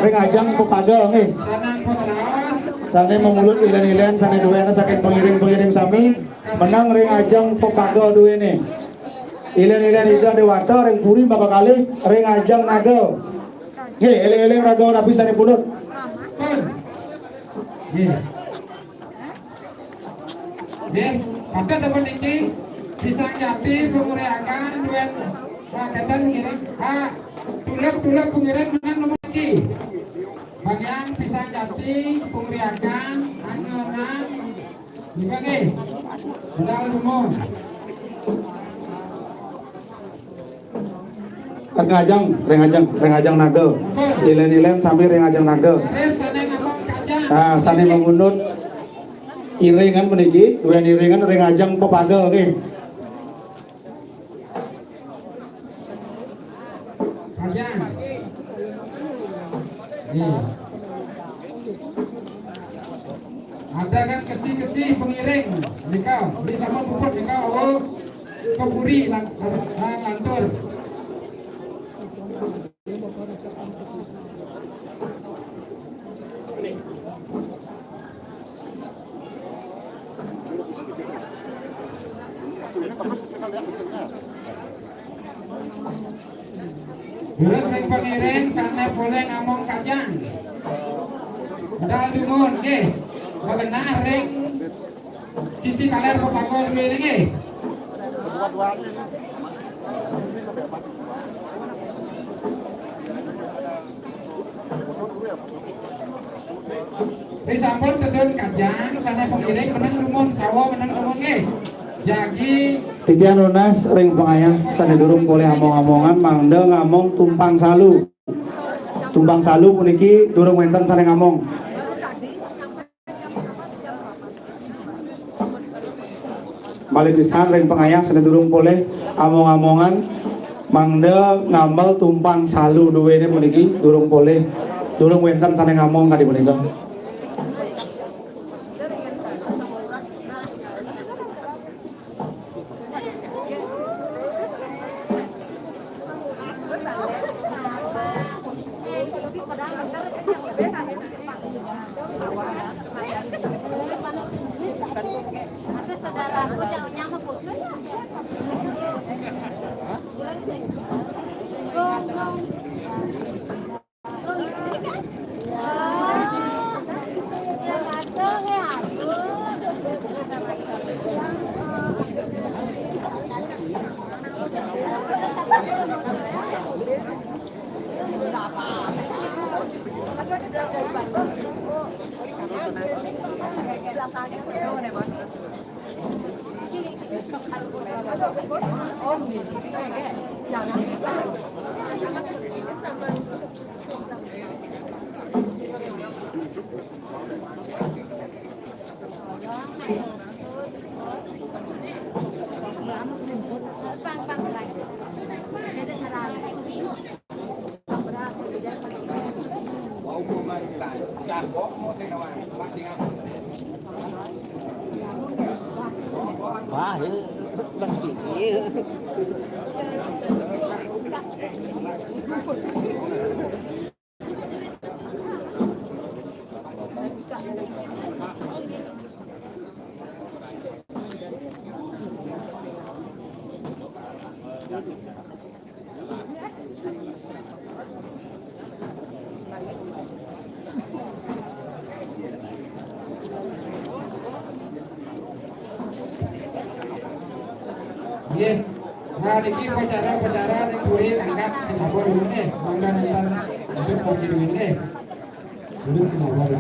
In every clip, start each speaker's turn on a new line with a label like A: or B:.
A: ring ajang pepaga nggih. Sane memulut ilen-ilen sane duwena saking pengiring-pengiring sami menang ring ajang pepaga duwene. Ilen-ilen itu dewata ring puri bakal kali ring ajang naga. Nggih, eling-eling raga ora bisa dipundhut.
B: Nggih. Nggih, pada teman iki bisa jati penguriakan duet ketan ngiring dulep pengiring menang nomor iki. Bagian pisang jati penguriakan angenan dibagi modal rumon.
A: Ring ajang naga. Ilen-ilen sambil ring ajang naga. Nah, sane mengunut iringan meniki, dua iringan ring ajang pepaga nggih.
B: Ajang. Ada kan kesi pengiring nikah beli sama pupuk nikah keburi lantur. Terus yang pengiring sana boleh ngomong kajang. Modal dumun nggih. Benar ring sisi kaler pepago duwe nggih. Di sampun tedun kajang sana pengiring menang dumun sawo menang dumun nggih. Jagi
A: Titian lunas ring pengayang sane durung boleh among-amongan mangda ngamong tumpang salu. Tumpang salu puniki durung wenten sane ngamong. Balik pisan ring pengayang sane durung boleh among-amongan mangda ngambal tumpang salu duwene puniki durung boleh durung wenten sane ngamong kali punika.
C: Wah,
B: nggih. Nah niki pacara ning puri angkat kenapa dulu nih mangga nonton hidup pergi dulu nih. Terus kenapa dulu?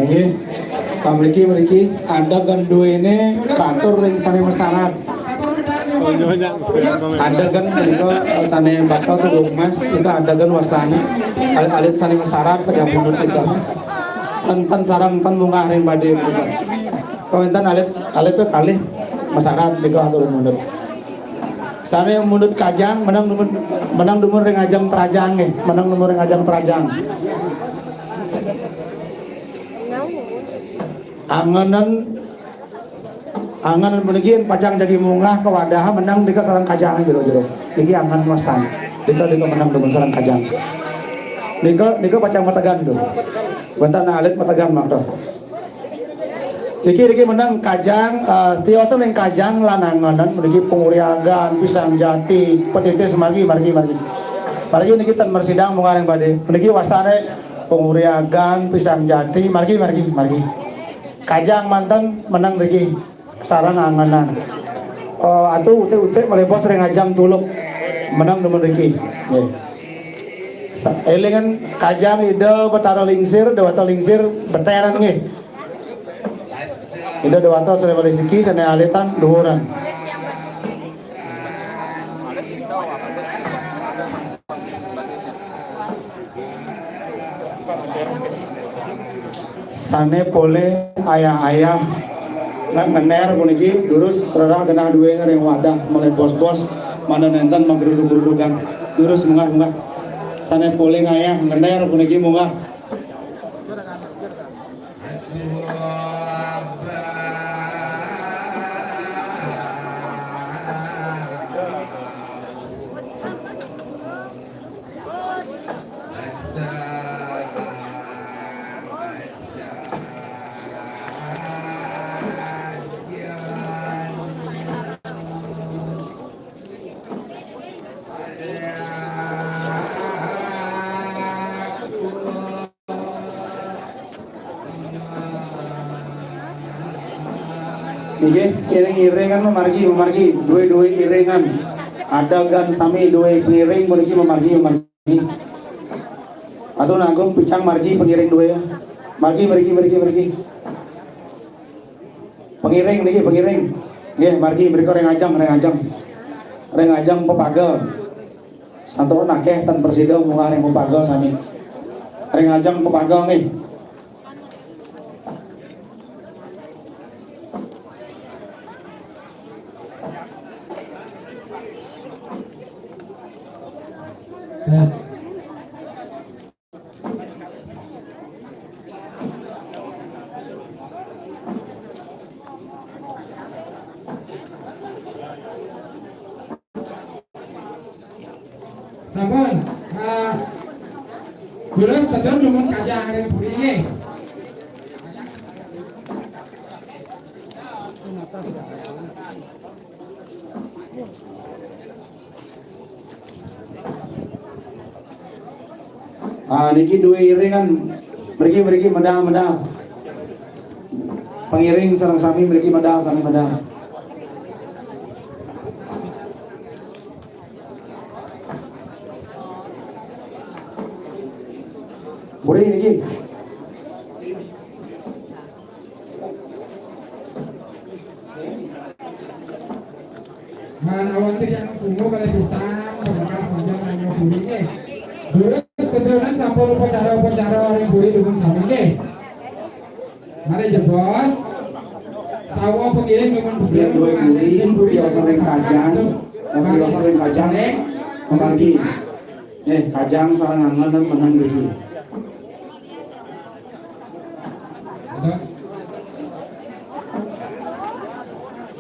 A: Nggih. Meriki ada kan dua ini kantor ring sane masyarakat.
B: Sampun dal dumun.
A: Ada kan mereka sane bakal tuh mas kita ada kan wastana alit sane masyarakat pada mundur kita. Tentang sarang tan bunga ring bade kita. Komentar alit tuh kali masyarakat mereka atur mundur. Sane mundur kajang menang dumur ring ajang terajang nih, menang dumur ring ajang terajang. Anganan menegin pacang jadi munggah ke wadah menang dika sarang kajang jero iki angan wastan dika menang dengan sarang kajang dika pacang matagan tuh bentar na alit matagan mak tuh iki menang kajang setioso ning kajang lananganan menegi penguriagan pisang jati petitis margi niki tan mersidang mungareng bade menegi wastane penguriagan pisang jati margi kajang mantan menang lagi sarang anganan atuh ute melebos sering ajang tuluk menang demen lagi elingan kajang ide betara lingsir dewata lingsir beteran nge ide dewata sore balisiki sana alitan duhuran sane pole ayah ngener puniki durus rerah genah dua yang wadah mulai bos-bos mana nenten menggeruduk-gerudukan durus munggah sane pole ayah ngener puniki munggah iring-iringan memargi dua iringan ada gan sami dua pengiring meniki memargi atau nanggung picang margi pengiring dua margi pengiring nggih margi mereka reng ajang pepagel santo nakeh tan presida munggah reng pepagel sami reng ajang pepagel nggih.
B: Yes. Sampun, terus tedon nyumun kajang ring buri nggih.
A: Niki dua iringan mereka medal pengiring sarang sami mereka medal buri niki
B: awan yang tunggu pada pisang bekas panjang nanya buri nggih. Terus keturunan sampul upacara ring buri dukung sami nggih. Mari jebos. Sawo pengiring dukung
A: dua buri biasa ring kajang membagi kajang sarang angan menang lagi.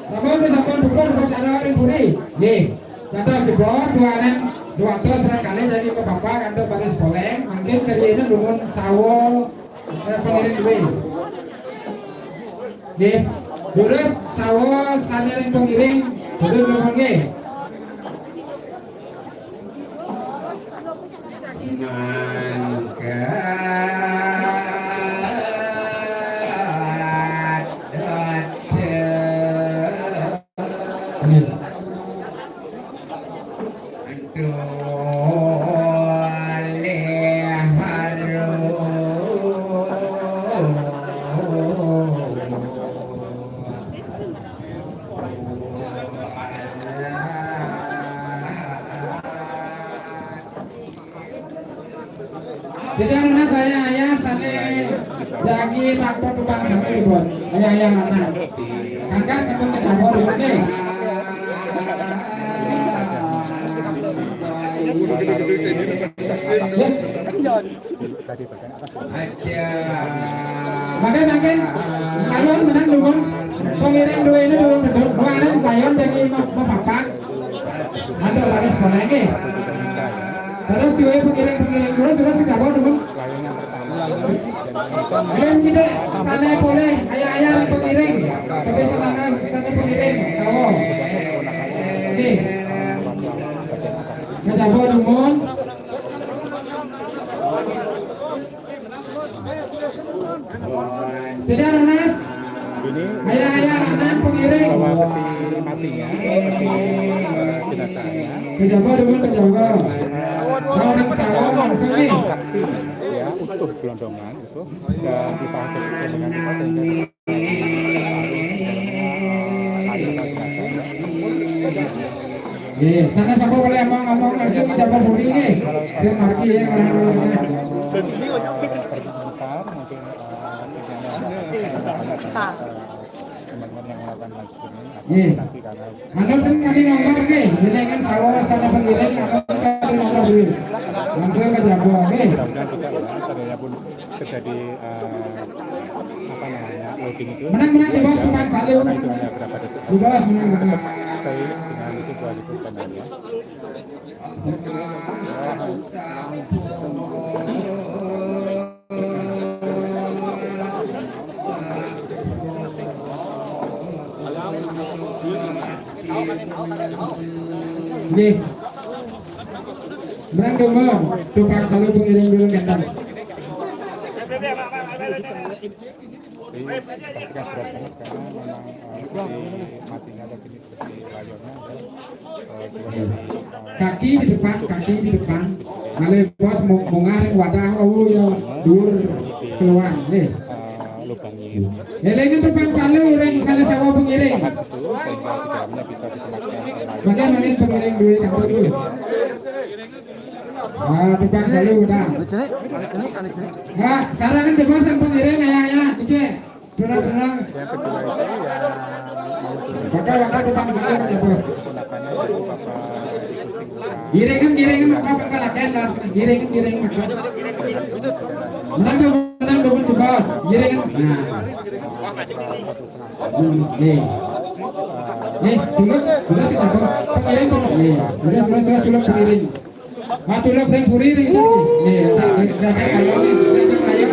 A: Sampun dukung upacara ring buri. Nggih. Dados jebos dua tos kali jadi ke bapak kantor baris poleng mungkin kerjanya dukung sawo pengiring duwe. Nggih. Terus sawo sanering pengiring dukung nggih.
B: Tidak mana saya ayah sana jagi faktor tukang satu bos. Ayah mana? Kakak sebelum dicampur dulu nih. Makin layon menang dulu. Pengiring dua ini dulu dua ini layon jadi mau papak. Ada lari sekolah ini. Terus si pengiring terus kejauhan dulu. Dan kita sana boleh ayah pengiring. Tapi sana pengiring sawo. Oke. Kejauhan dulu. Tidak Nas. Ayah anak pengiring.
C: Bawa peti matinya, peti jenazahnya.
B: Kejaga dulu kejaga. Orang sawah langsung nih.
C: Sakti ya utuh gelondongan itu dan dipajak dengan pipa sehingga
B: Sana siapa boleh ngomong langsung kejaga budi nih. Terima kasih ya orang-orangnya.
C: sebentar mungkin teman-teman yang melakukan live streaming nanti karena
B: Anu kan kali nomor nih, ini kan sawah sana pengiring atau kali nomor dulu. Langsung kejaga nih.
C: mudah-mudahan tidak ya seandainya pun terjadi apa namanya loading itu
B: Menang di bawah Tumpang Salih.
C: karena itu hanya berapa detik
B: Di bawah menang.
C: stay dengan visual YouTube channelnya.
B: Nih. Menang dulu, Tumpang Salih pengiring dulu gendang.
C: Jadi pastikan berat banget karena memang seperti matinya atau gini seperti layarnya
B: Kaki di depan. Malih bos mau ngaring wadah ya dur keluar nih.
C: lubangnya itu
B: Elengan Tumpang Salih orang sana sawah pengiring.
C: itu sehingga di dalamnya bisa ditempatkan layar.
B: Bagaimana pengiring dulu kamu dulu. Tumpang Salih udah. Sarangan di bos dan pengiring ayah Ije. Turun.
C: Yang kedua itu yang mau turun
B: Bakal Tumpang Salih siapa?
C: silakannya dari Bapak
B: Giringan apa kan akan lah. Giringan mak. Menang dulu tuh bos. Giringan. Nah. Nih. Tuluk kita apa? Pengiring tuh. Nih. Udah tuluk pengiring. Tuluk pengiring itu. Nih, dah kalau ini kayak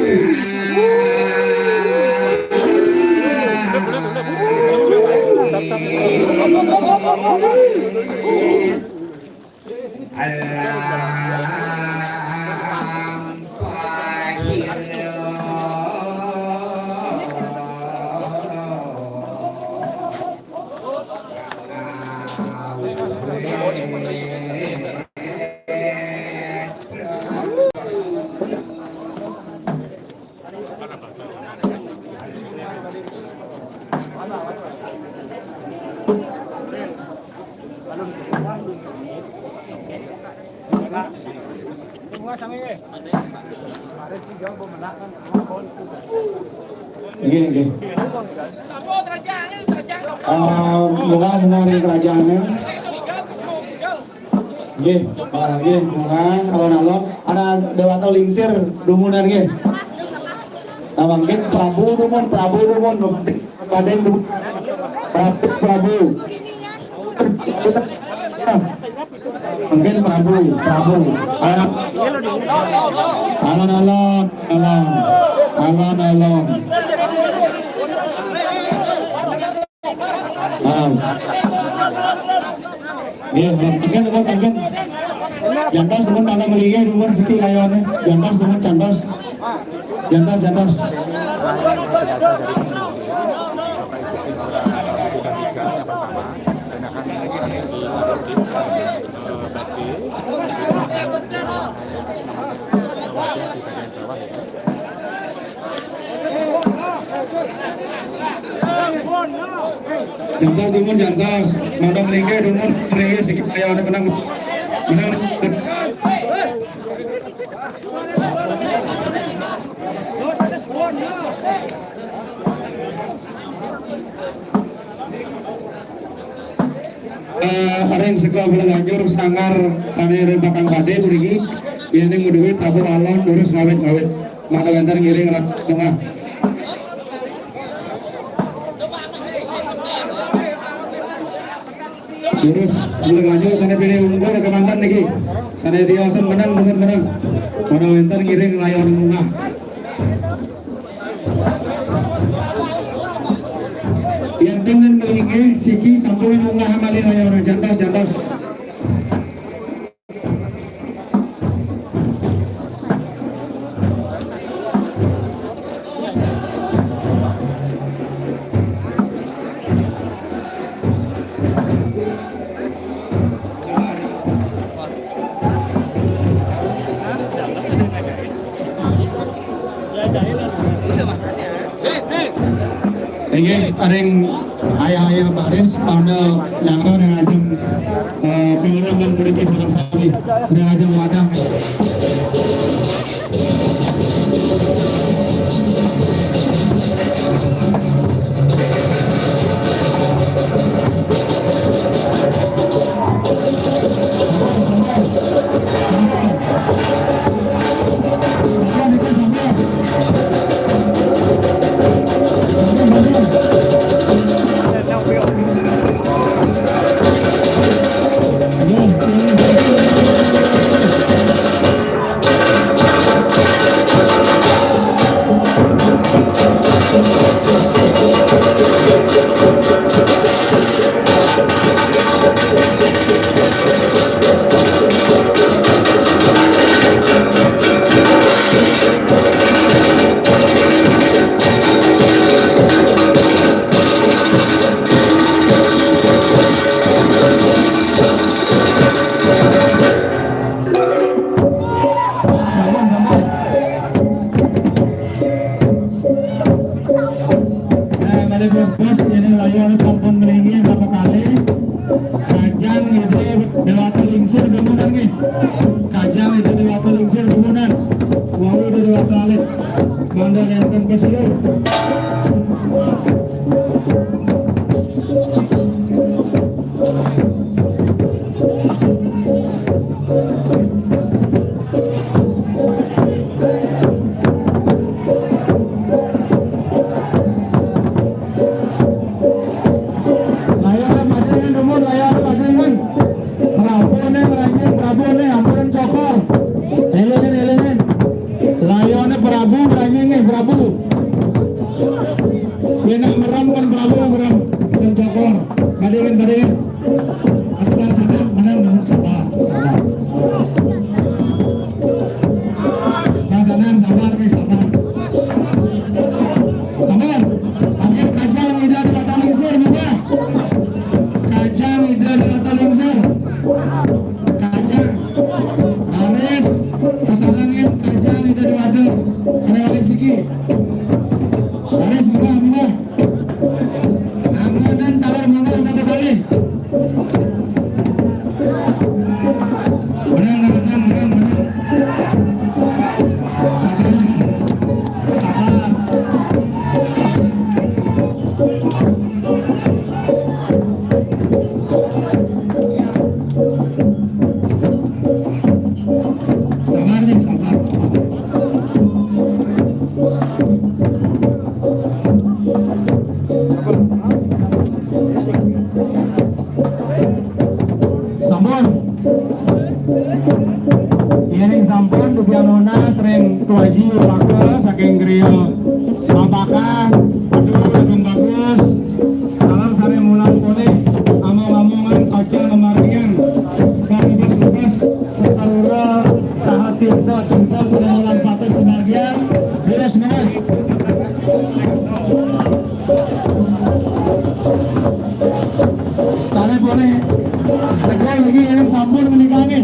A: Nggih. Bunga ring kerajaannya. Nggih, bunga alon-alon ana dewata lingsir dumunan nggih. Nah, mungkin Prabu dumun Raden Prabu. Mungkin Prabu. Alon-alon. Mungkin jantos teman tanda meriga nomor siki layone jantos teman jantos jantos mata meriga nomor meriga siki layone menang Areng sekolah bulan anjur sangar sana ada bakang bade kurigi ini mau duit tabur alon urus ngawet mana bentar ngiring lah tengah urus bulan anjur sana pilih unggul ke mantan lagi sana dia asal menang mana bentar ngiring layon tengah yang tenan melingi siki sampai unggah hamali layon jantas ini areng ayah baris pada yang ada ngajeng pengerangan politik selesai ada ngajeng wadah bos ini layan sampun melingi berapa kali kajang itu dewata lingsir kemudian nih kajang itu dewata lingsir kemudian wau itu dewata alit mandar yang tanpa seluruh sering tuaji laku saking grill babakan aduh lebih bagus salam sare mulan pole among-amongan kocel memarian kan bes-bes sekalura sahat tinta sare mulan patut kebagian beres mana sare boleh tegal lagi yang sampun menikahnya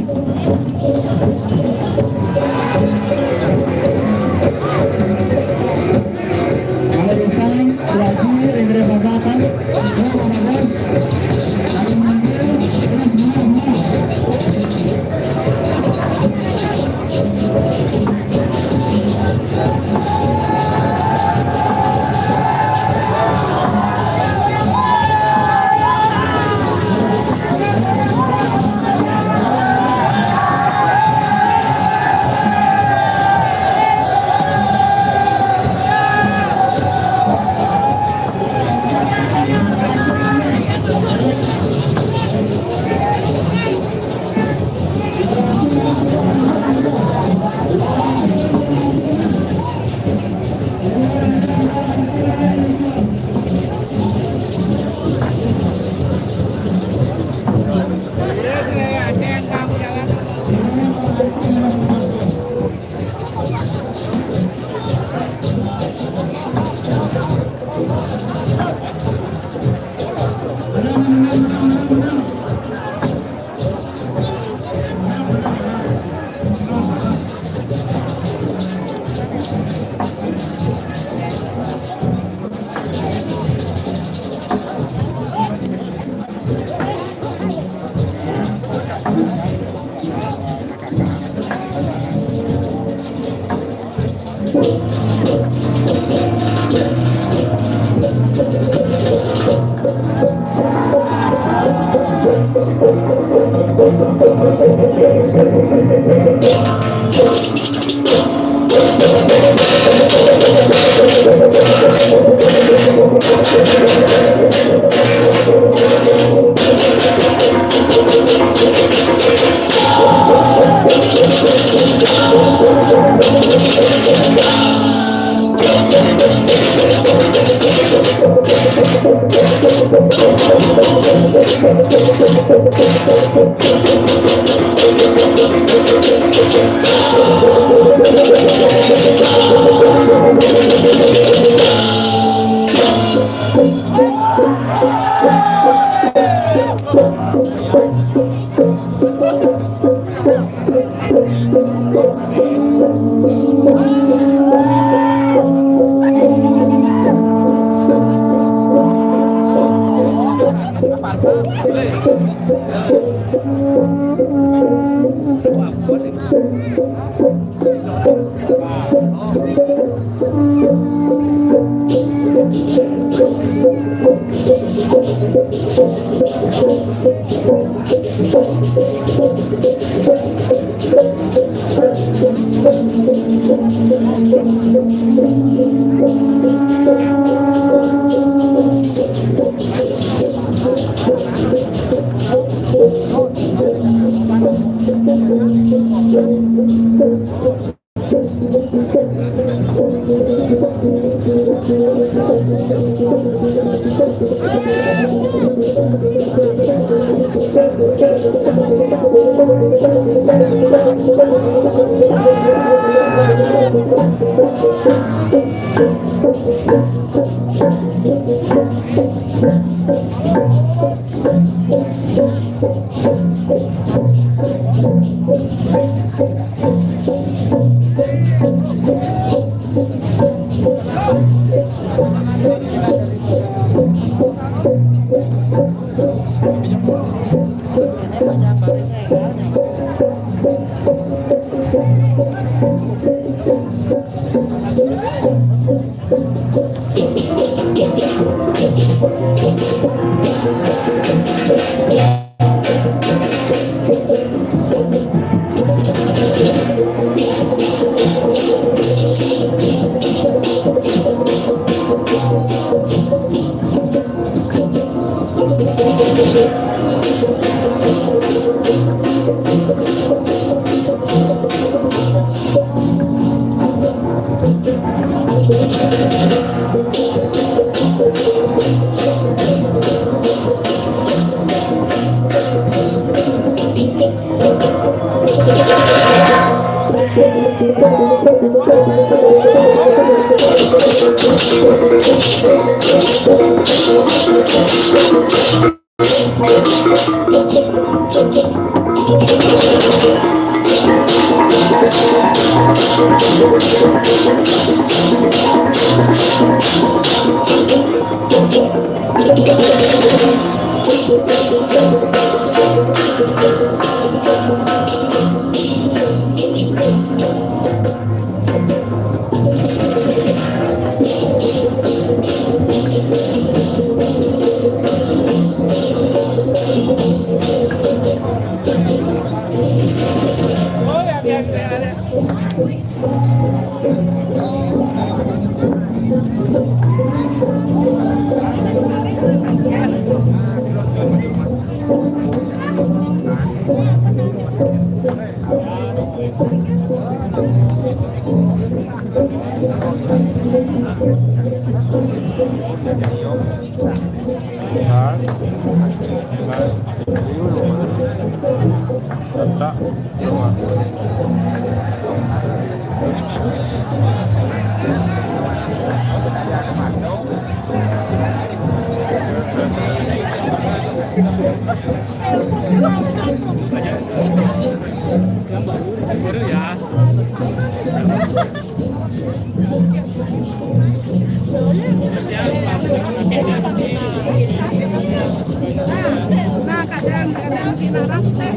D: Nah, kadang-kadang kita rasa.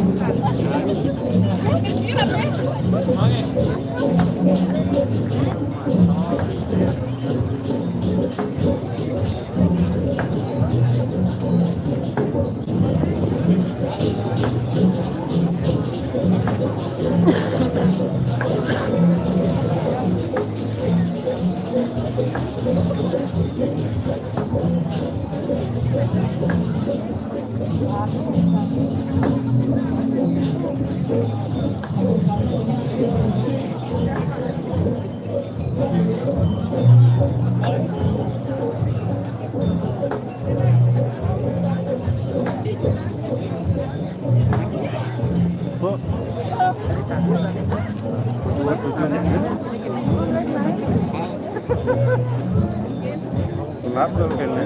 C: gelap tuh kene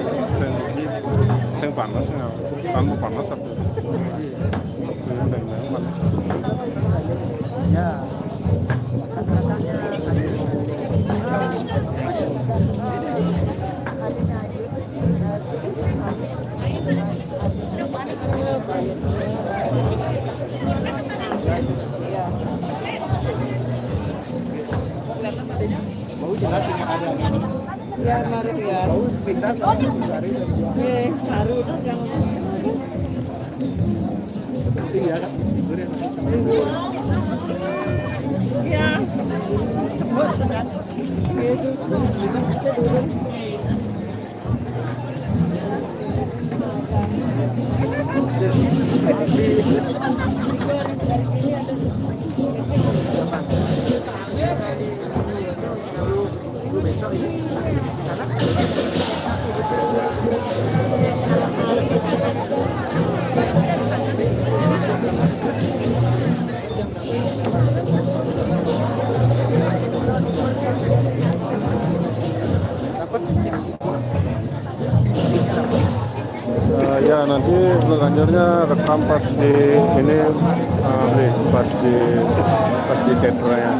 C: sing panas ya tanpa panas satu dan panas
E: Ya, mari ya. Bau sepintas. Saru yang iya kan. Ya. Tembus kan. Itu.
C: Ya nanti selanjutnya rekam pas di ini nih, pas di sentra ya.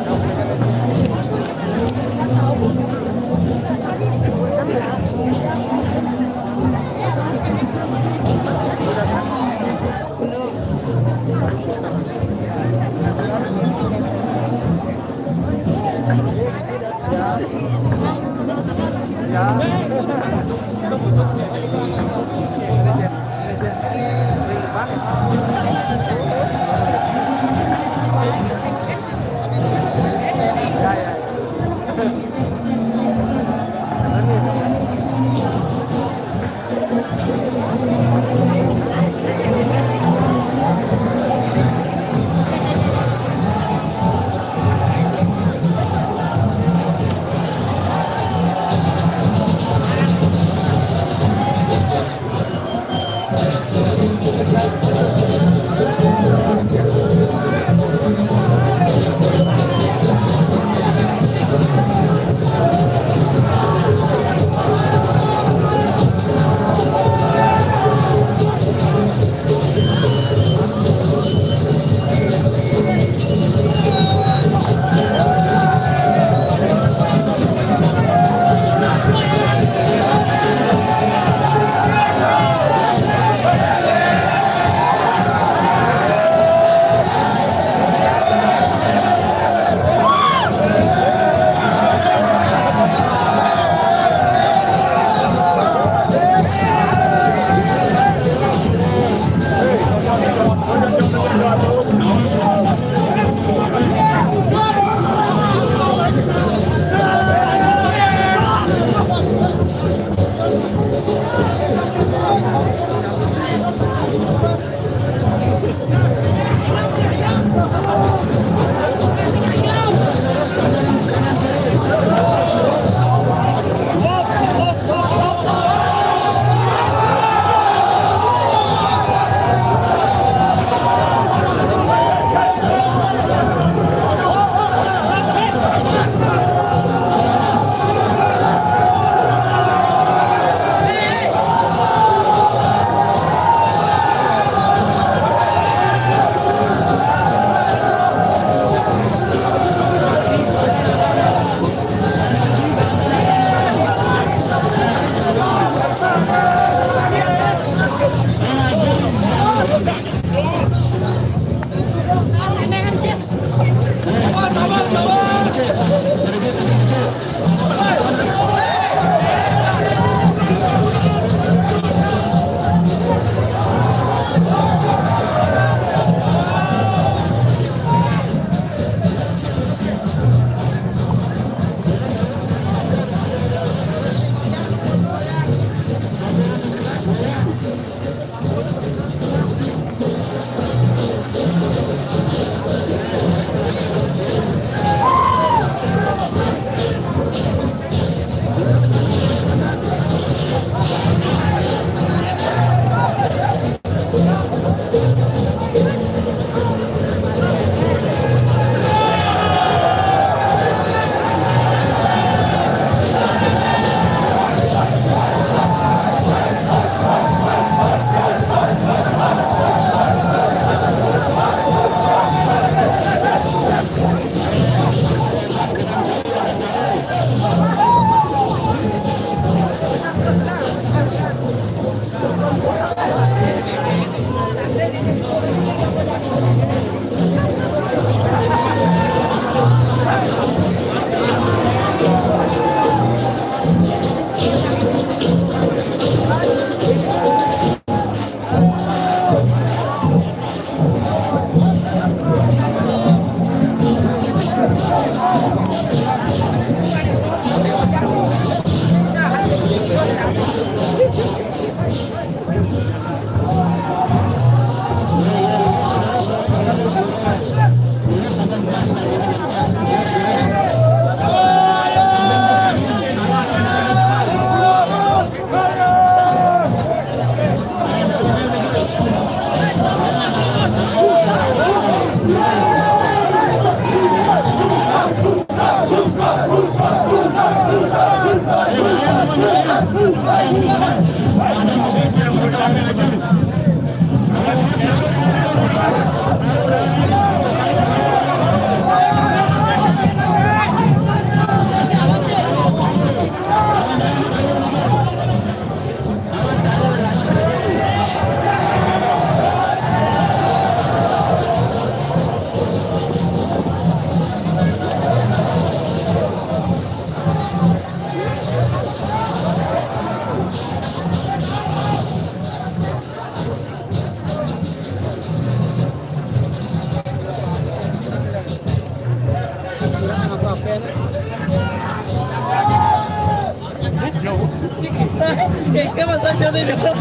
E: Cái mà sao chưa đi được?